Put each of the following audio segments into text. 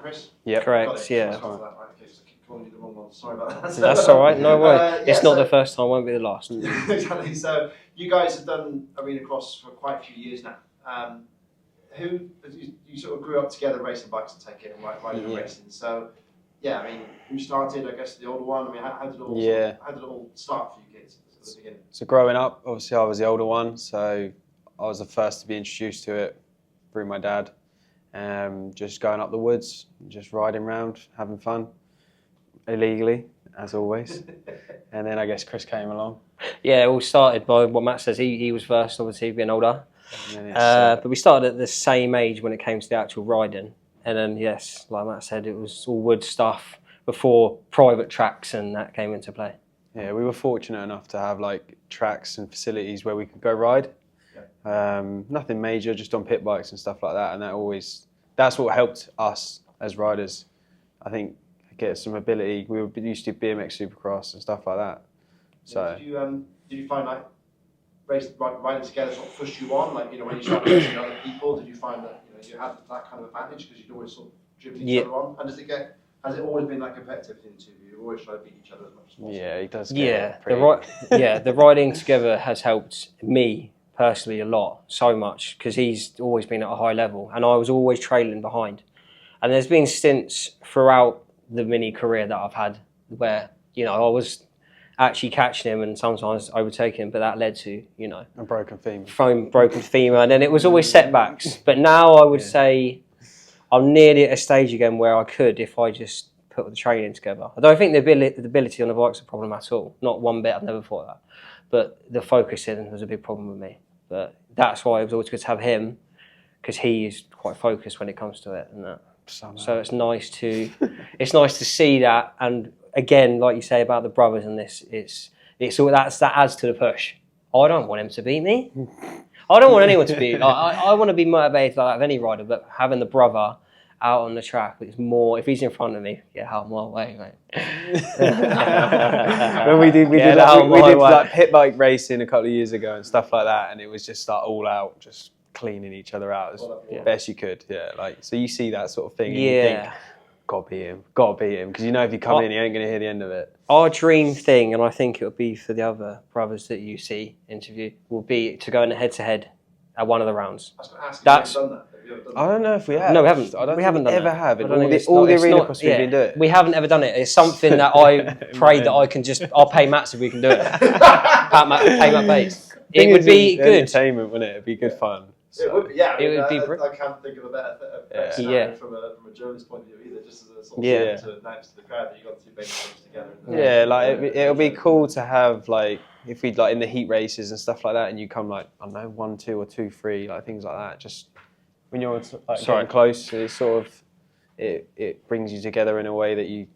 Chris? Yeah, correct. Yeah. Sorry for that, right? Okay, so I keep calling you the wrong one. Sorry about that. That's all right. No worries. It's not the first time. Won't be the last. Exactly. So you guys have done arena cross for quite a few years now. Who you sort of grew up together racing bikes, and take it, and riding and racing. So yeah, I mean, who started? I guess the older one. I mean, how did it all? How did it all start for you kids at the beginning? So growing up, obviously I was the older one, so I was the first to be introduced to it through my dad. Just going up the woods, just riding around, having fun, illegally as always. And then I guess Chris came along. Yeah, it all started by what Matt says. He was first, obviously being older. But we started at the same age when it came to the actual riding. And then, yes, like Matt said, it was all wood stuff before private tracks and that came into play. Yeah, we were fortunate enough to have like tracks and facilities where we could go ride. Nothing major, just on pit bikes and stuff like that. And that's what helped us as riders. I think get some ability. We used to do BMX Supercross and stuff like that. So did you find like riding together sort of pushed you on? Like, you know, when you started racing other people, did you find that you had that kind of advantage because you'd always sort of driven each other on? And has it always been like competitive in two of you? You always try to beat each other as much as possible? Yeah, it does. The riding together has helped me personally a lot, so much, because he's always been at a high level and I was always trailing behind. And there's been stints throughout the mini career that I've had where, you know, I was actually catching him and sometimes overtaking him, but that led to, you know, a broken femur. Broken femur, and then it was always setbacks. But now I would say I'm nearly at a stage again where I could, if I just put the training together. I don't think the ability on the bike's a problem at all. Not one bit. I've never thought that. But the focusing was a big problem with me. But that's why it was always good to have him, because he is quite focused when it comes to it and that. So it's nice to see that. And again, like you say about the brothers and this, it's all that adds to the push. I don't want him to beat me. I don't want anyone to beat me. I want to be motivated like that of any rider, but having the brother out on the track is more. If he's in front of me, get out my way, mate. When we did like pit bike racing a couple of years ago and stuff like that, and it was just like all out, just cleaning each other out as best you could. Yeah, like so you see that sort of thing and you think, gotta beat him, because you know if you come in, you ain't gonna hear the end of it. Our dream thing, and I think it would be for the other brothers that you see interview, will be to go in a head-to-head at one of the rounds. I was going to ask, have you ever done that? I don't know if we have. No, we haven't. I don't we haven't done ever that. have. All the arena cross we've been doing. We haven't ever done it. It's something that I pray that I can just. I'll pay Matt if we can do it. Pay Matt Bates. It would be good. Entertainment, wouldn't it? It'd be good fun. So. It would be. Yeah, it would be. I can't think of a better scenario from a journalist point of view either. Just as a sort of to announce to the crowd that you got two big teams together. Yeah, like it'll be cool to have like if we'd like in the heat races and stuff like that, and you come like I don't know 1, 2 or 2, 3, like things like that. Just when you're like getting close, it's sort of it brings you together in a way that you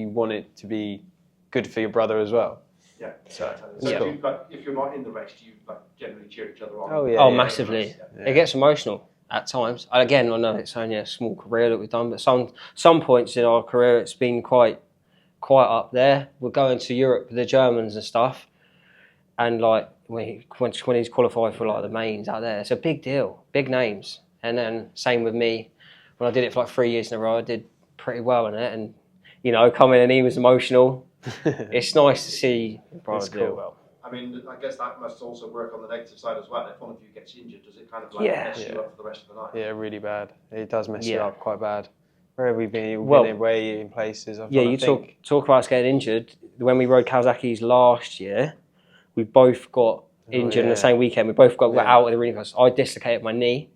want it to be good for your brother as well. Yeah. So if you're not in the race, do you generally cheer each other on? Oh yeah. Oh, massively. Yeah. It gets emotional at times. Again, I know it's only a small career that we've done, but some points in our career it's been quite up there. We're going to Europe with the Germans and stuff, and like when he's qualified for like the mains out there, it's a big deal, big names. And then same with me, when I did it for like 3 years in a row, I did pretty well in it, and you know, coming and he was emotional. It's nice to see brother do well. I mean, I guess that must also work on the negative side as well. If one of you gets injured, does it kind of mess you up for the rest of the night? Yeah, really bad. It does mess you up quite bad. Where have we been? We've been away in places. You talk about us getting injured. When we rode Kawasaki's last year, we both got injured in the same weekend. We both got out of the arena. I dislocated my knee.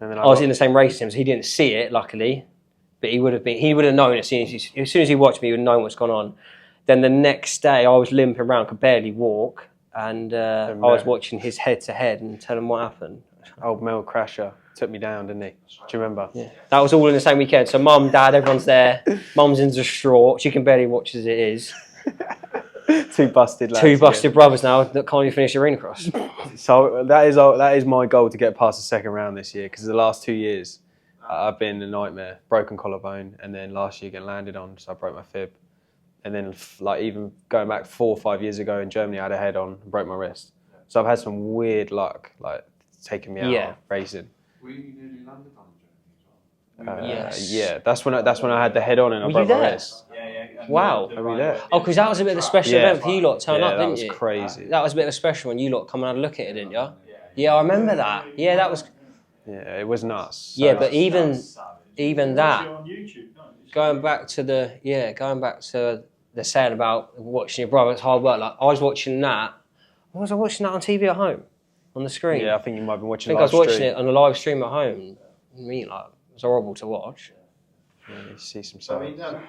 And then I was in the same race as him, so he didn't see it, luckily. But he would have known as soon as he watched me, he would have known what's gone on. Then the next day, I was limping around, could barely walk, and I was watching his head-to-head and telling him what happened. Old Mel Crasher took me down, didn't he? Do you remember? Yeah. That was all in the same weekend. So Mum, Dad, everyone's there. Mum's in distraught. She can barely watch as it is. Two busted lads. Two busted brothers now that can't even finish the arena cross. So that is my goal, to get past the second round this year, because the last 2 years I've been a nightmare. Broken collarbone, and then last year getting landed on, so I broke my fib. And then like even going back 4 or 5 years ago in Germany, I had a head on and broke my wrist. So I've had some weird luck, like taking me out racing. Were you nearly landed on in Germany as well? Yes. Yeah, that's when I had the head on and I Were broke you my there? wrist. Wow. Are we there? Oh, because that was a bit of a special Yeah. event for you lot turning up, that didn't was you? crazy. That was a bit of a special when you lot come and had a look at it, didn't you? Yeah, I remember that. Yeah, that was. Yeah, it was nuts. So Yeah, but even that, going back to the saying about watching your brother's hard work. Like I was watching that. Was I watching that on TV at home, on the screen? Yeah, I think you might have been watching. I was watching it on a live stream at home. I mean, like it was horrible to watch. Yeah, you see some So, signs. I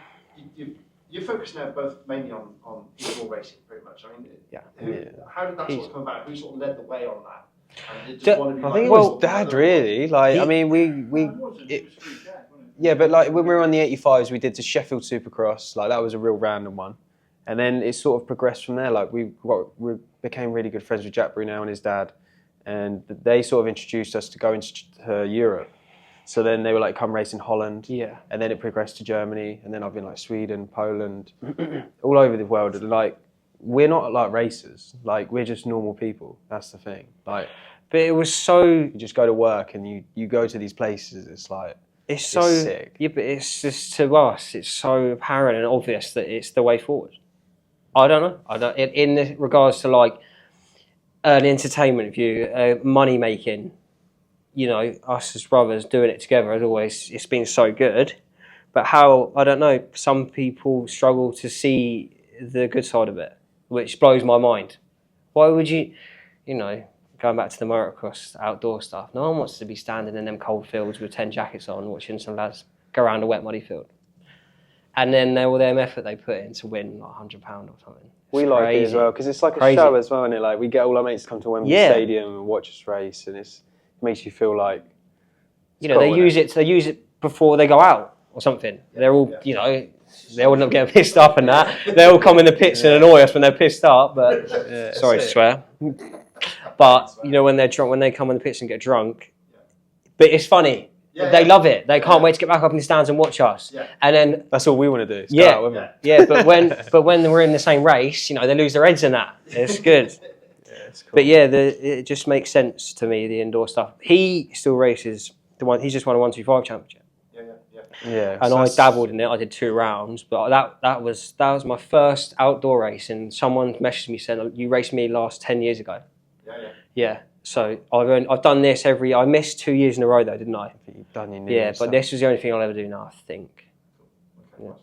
mean, you're focused now both mainly on indoor racing, pretty much. I mean, how did that sort of come about? Who sort of led the way on that? And did just one of you I think it like, was Dad, really. Like, I mean, yeah, but like when we were on the 85s, we did the Sheffield Supercross. Like that was a real random one, and then it sort of progressed from there. Like we became really good friends with Jack Brunel and his dad, and they sort of introduced us to go into Europe. So then they were like, come race in Holland. Yeah. And then it progressed to Germany, and then I've been like Sweden, Poland, all over the world. And like, we're not like racers. Like we're just normal people. That's the thing. Like, but it was so. You just go to work and you go to these places. It's like. It's so sick. Yeah, but it's just to us. It's so apparent and obvious that it's the way forward. I don't know. In regards to like an entertainment view, money making. You know, us as brothers doing it together as always. It's been so good, but how I don't know. Some people struggle to see the good side of it, which blows my mind. Why would you? You know. Going back to the motocross outdoor stuff, no one wants to be standing in them cold fields with 10 jackets on watching some lads go around a wet muddy field. And then all their effort they put in to win like £100 or something. We like it as well because it's like a show as well, isn't it? Like we get all our mates to come to Wembley Stadium and watch us race, and it makes you feel like they use it before they go out or something. They're all they all end up getting pissed up and that. They all come in the pits and annoy us when they're pissed up. But sorry to swear. But when they're drunk, when they come in the pits and get drunk, but it's funny. They love it. They can't wait to get back up in the stands and watch us. Yeah. And then that's all we want to do. But when we're in the same race, they lose their heads in that. It's good. It's cool. But it just makes sense to me, the indoor stuff. He still races he's just won a 125 championship. Yeah. And I dabbled in it. I did 2 rounds, but that was my first outdoor race. And someone messaged me saying, "You raced me last 10 years ago." Yeah. So I've done this I missed 2 years in a row though, didn't I? You've done your knee but this was the only thing I'll ever do now, I think. Cool.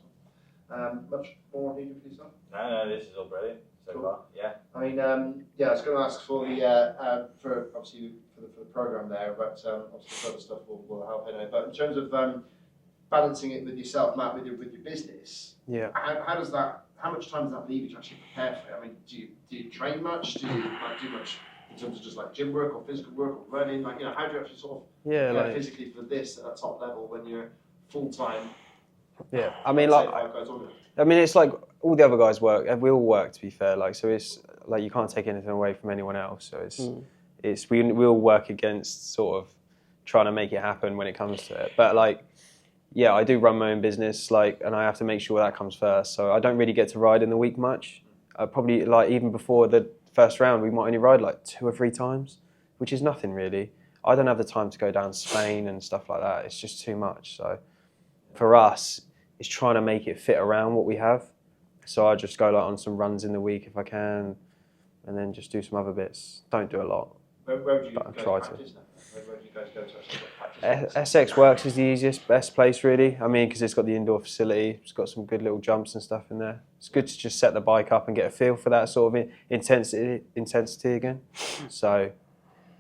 Okay. Much more needed for yourself? No, this is all brilliant so far. Yeah. I mean, I was going to ask for the for the program there, but obviously other stuff will help anyway. But in terms of balancing it with yourself, Matt, with your business, how much time does that leave you to actually prepare for it? I mean, do you train much? Do you do much in terms of just like gym work or physical work or running? Like, how do you actually sort of physically for this at a top level when you're full time? Yeah, I mean, it's like all the other guys work. We all work, to be fair. Like, so it's like you can't take anything away from anyone else. So we all work against sort of trying to make it happen when it comes to it. But like, yeah, I do run my own business, like, and I have to make sure that comes first. So I don't really get to ride in the week much. Probably like even before the first round, we might only ride like 2 or 3 times, which is nothing really. I don't have the time to go down to Spain and stuff like that. It's just too much. So for us, it's trying to make it fit around what we have. So I just go like on some runs in the week if I can, and then just do some other bits. Don't do a lot. Where would you guys practice now? Where do you guys go to actually practice? SX Works is the easiest, best place really. I mean, because it's got the indoor facility. It's got some good little jumps and stuff in there. It's good to just set the bike up and get a feel for that sort of intensity again. So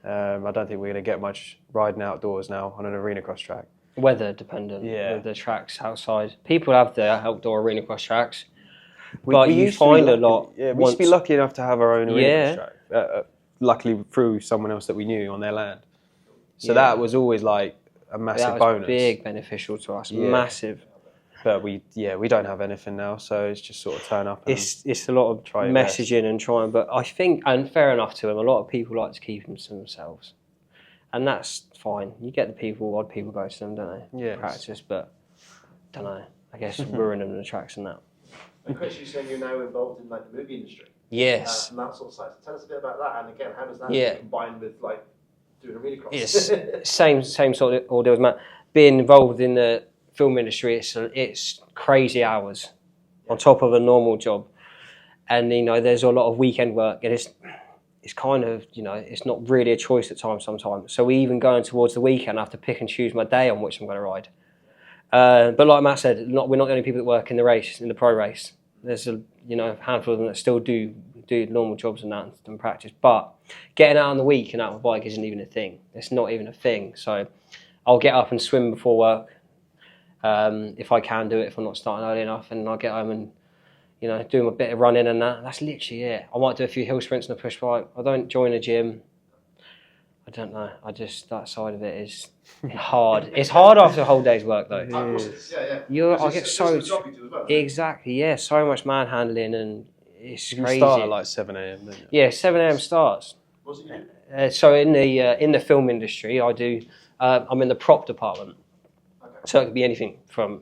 I don't think we're going to get much riding outdoors now on an arena cross track. Weather dependent with the tracks outside. People have their outdoor arena cross tracks, but you find a lot. Yeah, we used to be lucky enough to have our own arena cross track. Luckily through someone else that we knew on their land. So that was always like a massive bonus. Big beneficial to us, massive. But we don't have anything now, so it's just sort of turn up. It's a lot of messaging and trying, but I think, and fair enough to them, a lot of people like to keep them to themselves. And that's fine. You get odd people go to them, don't they? Yeah. Practice, but don't know. I guess ruining the tracks and that. And Chris, you saying you're now involved in like the movie industry. Yes. And that sort of side. So tell us a bit about that. And again, how does that combine with like doing arena cross? Yes. same sort of ordeal as Matt. being involved in the film industry, it's crazy hours on top of a normal job, and there's a lot of weekend work, and it's kind of it's not really a choice at times sometimes. So we even going towards the weekend, I have to pick and choose my day on which I'm going to ride. But like Matt said, we're not the only people that work in the pro race. There's a handful of them that still do normal jobs and that and practice. But getting out on the week and out on a bike isn't even a thing. It's not even a thing. So I'll get up and swim before work if I can do it, if I'm not starting early enough, and I'll get home and do a bit of running and that. That's literally it. I might do a few hill sprints and a push bike. I don't join a gym. I don't know. That side of it is hard. It's hard after a whole day's work, though. I get so exactly, so much manhandling, and it's crazy. You start at like 7 a.m. Don't you? Yeah, 7 a.m. starts. What's it you? So in the film industry, I do. I'm in the prop department, so it could be anything from,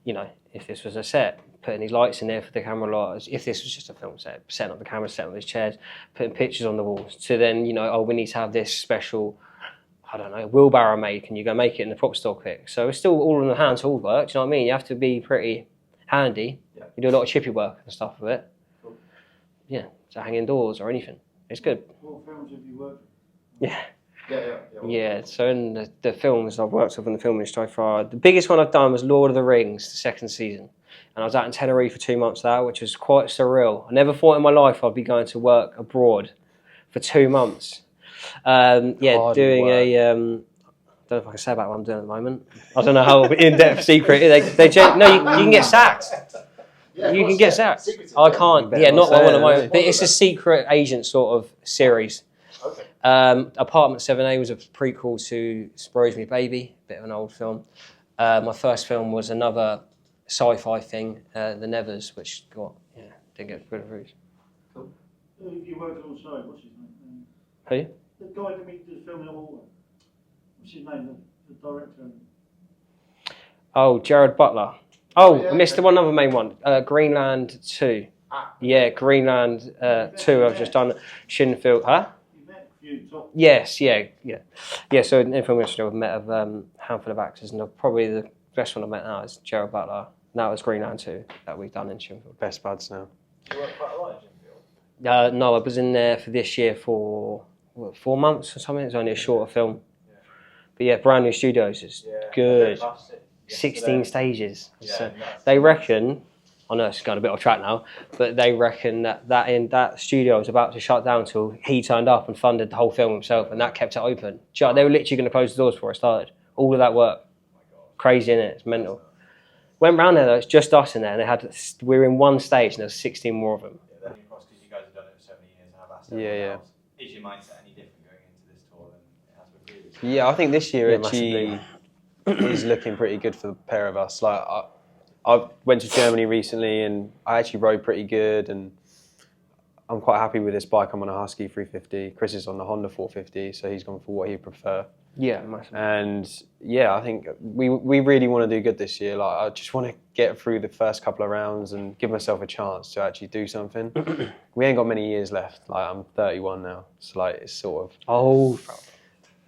if this was a set, putting these lights in there for the camera lights. If this was just a film set, setting up the camera, setting up these chairs, putting pictures on the walls. To then, we need to have this special, I don't know, wheelbarrow made. Can you go make it in the prop store quick? So it's still all in the hand tool work. Do you know what I mean? You have to be pretty handy. Yeah. You do a lot of chippy work and stuff with it. Cool. Yeah, to hang indoors or anything. It's good. What films have you worked with? Yeah, so in the films I've worked with in the film industry so far, the biggest one I've done was Lord of the Rings, the second season. And I was out in Tenerife for 2 months there, which was quite surreal. I never thought in my life I'd be going to work abroad for 2 months. Doing a... I don't know if I can say about what I'm doing at the moment. I don't know how in-depth secret. You can get sacked. Yeah, you can get sacked. I can't. Yeah, not one at the moment. But it's a secret agent sort of series. Okay. Apartment 7A was a prequel to Surprise Me Baby, a bit of an old film. My first film was another sci-fi thing, The Nevers, which didn't get good reviews. Cool. You worked alongside, what's his name? Who? The guy that made the film in Hall. What's his name? The director. Oh, Jared Butler. Oh, I missed the one other main one. Greenland 2. Yeah, Greenland 2. I've just done Shinfield. Huh? Yes, yeah. So in film industry, I've met a handful of actors, and probably the best one I've met now is Jared Butler. That was Greenland 2 that we've done in Shinfield. Best buds now. You work quite a lot in Shinfield? No, I was in there for this year for 4 months or something. It's only a shorter film. But yeah, brand new studios is good. 16 stages. So they reckon, I know it's gone a bit off track now, but they reckon that studio was about to shut down until he turned up and funded the whole film himself, and that kept it open. They were literally going to close the doors before it started. All of that work. Crazy, innit? It's mental. Went round there though, it's just us in there, and we were in one stage and there's 16 more of them. Yeah, then because you guys have done it for so many years and have asked everyone else. Is your mindset any different going into this tour than it has been previously? Yeah, I think this year actually is looking pretty good for the pair of us. Like I went to Germany recently and I actually rode pretty good, and I'm quite happy with this bike. I'm on a Husky 350. Chris is on the Honda 450, so he's gone for what he'd prefer. Yeah, massively. And yeah, I think we really want to do good this year. Like I just want to get through the first couple of rounds and give myself a chance to actually do something. We ain't got many years left. Like I'm 31 now, so like it's sort of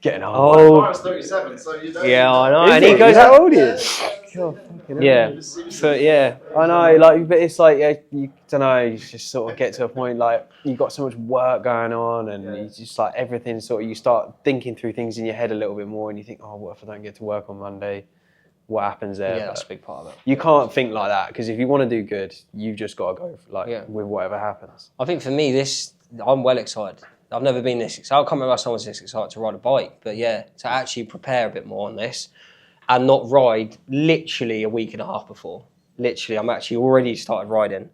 getting old. I was 37, so you know. Yeah, I know. And he goes, how old are you? Yeah, so yeah, I know. Like, but it's like you don't know. You just sort of get to a point like you've got so much work going on, and you just like everything. Sort of, you start thinking through things in your head a little bit more, and you think, oh, what if I don't get to work on Monday? What happens there? Yeah, that's a big part of it. You can't think like that, because if you want to do good, you've just got to go with whatever happens. I think for me, I'm well excited. I've never been this excited. I can't remember someone was this excited to ride a bike, but yeah, to actually prepare a bit more on this and not ride literally a week and a half before. Literally, I'm actually already started riding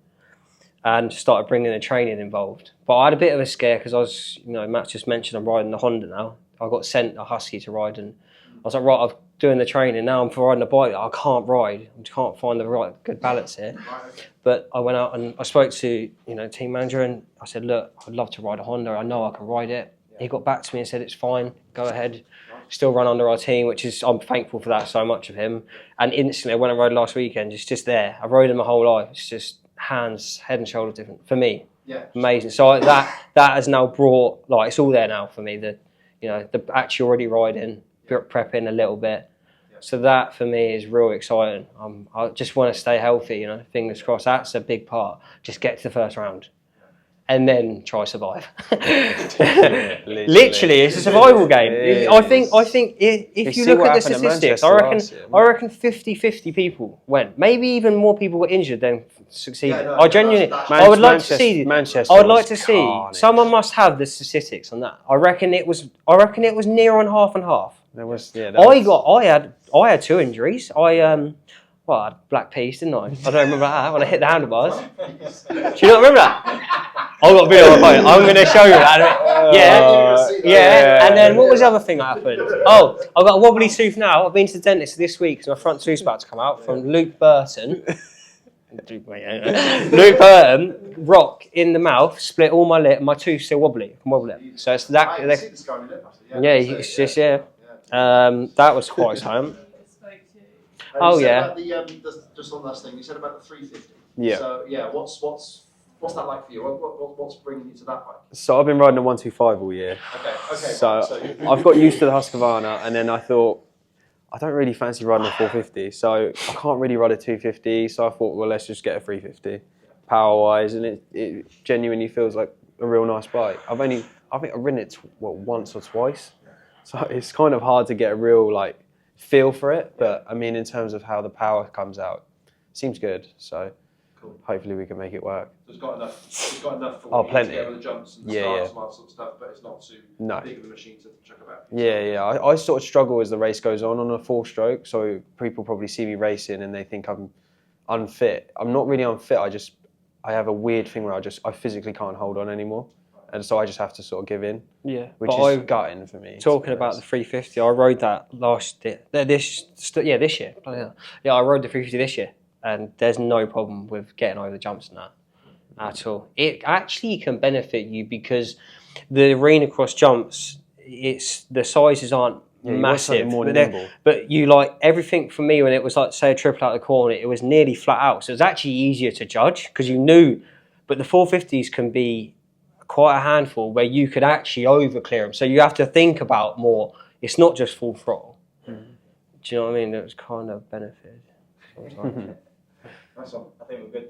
and started bringing the training involved. But I had a bit of a scare because I was, Matt just mentioned I'm riding the Honda now. I got sent a Husky to ride, and I was like, right, I'm doing the training now. I'm for riding a bike. I can't ride. I can't find the right good balance here. But I went out and I spoke to team manager, and I said, look, I'd love to ride a Honda. I know I can ride it. He got back to me and said, it's fine. Go ahead. Still run under our team, I'm thankful for that so much of him. And instantly, when I rode last weekend, it's just there. I rode him my whole life. It's just head and shoulders different for me. Yeah. Amazing. So that has now brought, it's all there now for me. The actually already riding, prepping a little bit. So that for me is real exciting. I just want to stay healthy, you know, fingers crossed. That's a big part. Just get to the first round. And then try survive. Literally, it's a survival game. I think if you look at the statistics, I reckon 50-50 people went. Maybe even more people were injured than succeeded. I genuinely, I would like to see. Manchester I would like to see. carnage. Someone must have the statistics on that. I reckon it was near on half and half. There was, I had 2 injuries. I had black piece, didn't I? I don't remember that when I hit the handlebars. Do you not remember that? I've got a video on my phone. I'm going to show you that. Yeah. And then what was the other thing that happened? Oh, I've got a wobbly tooth now. I've been to the dentist this week because my front tooth's about to come out from Luke Burton. Luke Burton, rock in the mouth, split all my lip, and my tooth's still wobbly. I can wobble it. So it's that. I see the scar on your lip, actually. Yeah, it's just that was quite exciting. Oh yeah. Just on last thing, you said about the 350. Yeah. So yeah, what's that like for you? What's bringing you to that bike? So I've been riding a 125 all year. Okay. So I've got used to the Husqvarna, and then I thought I don't really fancy riding a 450, so I can't really ride a 250. So I thought, well, let's just get a 350, power wise, and it genuinely feels like a real nice bike. I think I've ridden it once or twice, so it's kind of hard to get a real like feel for it. But I mean, in terms of how the power comes out, it seems good. So. Cool. Hopefully we can make it work. So it's got enough for what you need to get with the jumps and the starts and all that sort of stuff, but it's not too big of a machine to chuck about. Yeah. I sort of struggle as the race goes on a 4-stroke, so people probably see me racing and they think I'm unfit. I'm not really unfit. I have a weird thing where I physically can't hold on anymore, and so I just have to sort of give in. Yeah, which is gutting for me. Talking about the 350, I rode that this year. Yeah, I rode the 350 this year. And there's no problem with getting over the jumps and that at all. It actually can benefit you because the arena cross jumps, the sizes aren't massive, more nimble. But you like everything for me when it was like say a triple out of the corner, it was nearly flat out, so it's actually easier to judge because you knew. But the 450s can be quite a handful where you could actually over clear them, so you have to think about more. It's not just full throttle. Do you know what I mean? It was kind of benefit. Nice one. I think we're good there.